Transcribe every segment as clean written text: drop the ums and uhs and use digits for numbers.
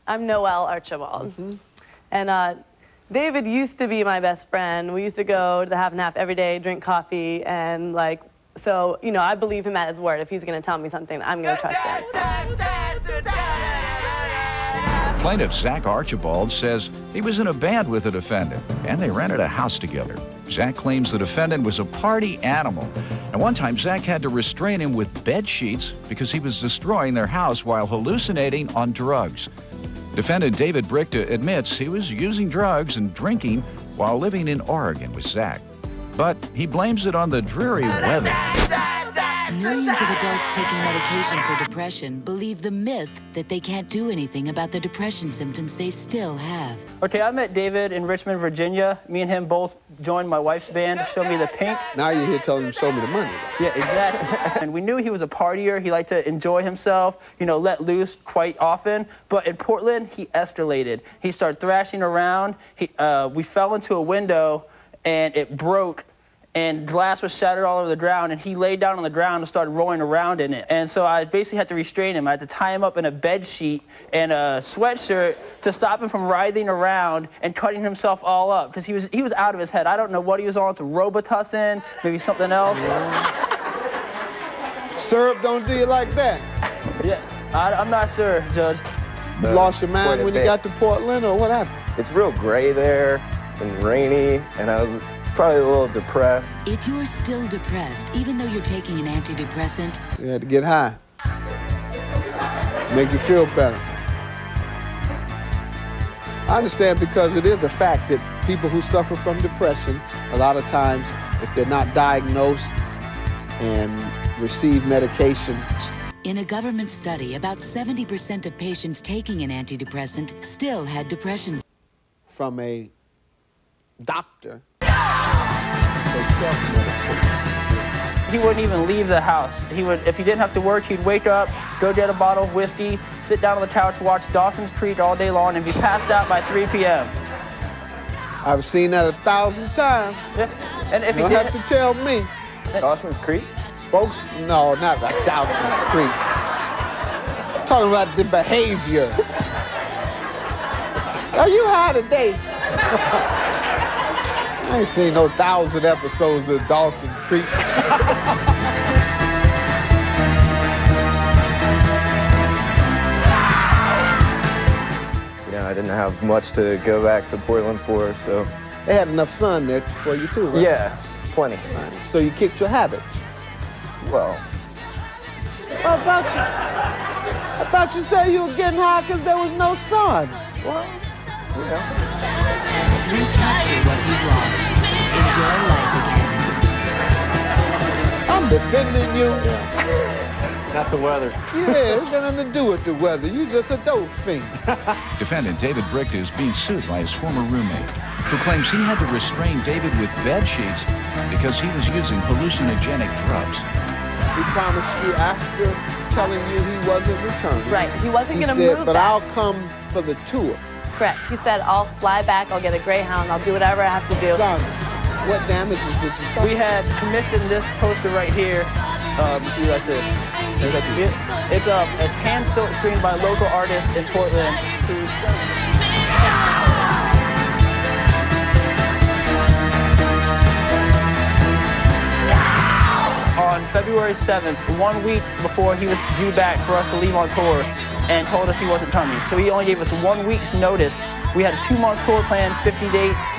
I'm Noelle Archibald. And David used to be my best friend. We used to go to the Half and Half every day, drink coffee, and like, so, you know, I believe him at his word. If he's gonna tell me something, I'm gonna trust him. Plaintiff Zach Archibald says he was in a band with the defendant, and they rented a house together. Zach claims the defendant was a party animal, and one time Zach had to restrain him with bed sheets because he was destroying their house while hallucinating on drugs. Defendant David Brickta admits he was using drugs and drinking while living in Oregon with Zach, but he blames it on the dreary weather. Millions of adults taking medication for depression believe the myth that they can't do anything about the depression symptoms they still have. Okay, I met David in Richmond, Virginia. Me and him both joined my wife's band to show me the pink. Now you're here telling him, show me the money. Yeah, exactly. And we knew he was a partier. He liked to enjoy himself, you know, let loose quite often. But in Portland, he escalated. He started thrashing around. We fell into a window, and it broke. And glass was shattered all over the ground, and he laid down on the ground and started rolling around in it. And so I basically had to restrain him. I had to tie him up in a bed sheet and a sweatshirt to stop him from writhing around and cutting himself all up, because he was out of his head. I don't know what he was on, some Robitussin, maybe something else. Syrup don't do you like that? Yeah, I'm not sure, Judge. You lost your mind when you got to Portland, or what happened? It's real gray there and rainy, and I was probably a little depressed. If you're still depressed, even though you're taking an antidepressant, You had to get high. Make you feel better. I understand, because it is a fact that people who suffer from depression, a lot of times, if they're not diagnosed and receive medication. in a government study, about 70% of patients taking an antidepressant still had depression. From a doctor. He wouldn't even leave the house. He would, if he didn't have to work, he'd wake up, go get a bottle of whiskey, sit down on the couch, watch Dawson's Creek all day long, and be passed out by 3 p.m. I've seen that 1,000 times. Yeah. And if you don't have to tell me. Dawson's Creek? Folks, no, not about Dawson's Creek. I'm talking about the behavior. Are you high today? I ain't seen no 1,000 episodes of Dawson's Creek. You know, I didn't have much to go back to Portland for, so. They had enough sun there for you too, right? Yeah, plenty. So you kicked your habits? Well. I thought you said you were getting high because there was no sun. Well, you know. Recapture what you've lost. Enjoy life again. I'm defending you. Yeah. It's not the weather. Yeah, it's got nothing to do with the weather. You just a dope fiend. Defendant David Brickta is being sued by his former roommate, who claims he had to restrain David with bed sheets because he was using hallucinogenic drugs. He promised you after telling you he wasn't returning. Right, he wasn't going to He move said, but back. I'll come for the tour. Correct. He said, I'll fly back, I'll get a Greyhound, I'll do whatever I have to do. John, what damages did you suffer? We had commissioned this poster right here. If you like to see it. It's hand silk screened by a local artist in Portland who's on February 7th, 1 week before he was due back for us to leave on tour, and told us he wasn't coming. So he only gave us 1 week's notice. We had a 2-month tour plan, 50 dates,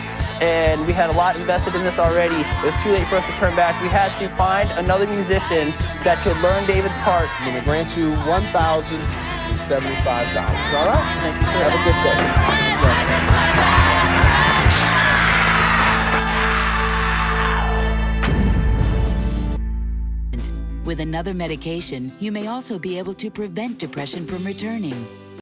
and we had a lot invested in this already. It was too late for us to turn back. We had to find another musician that could learn David's parts. I'm going to grant you $1,075. All right? Thank you, sir. Have a good day. With another medication, you may also be able to prevent depression from returning.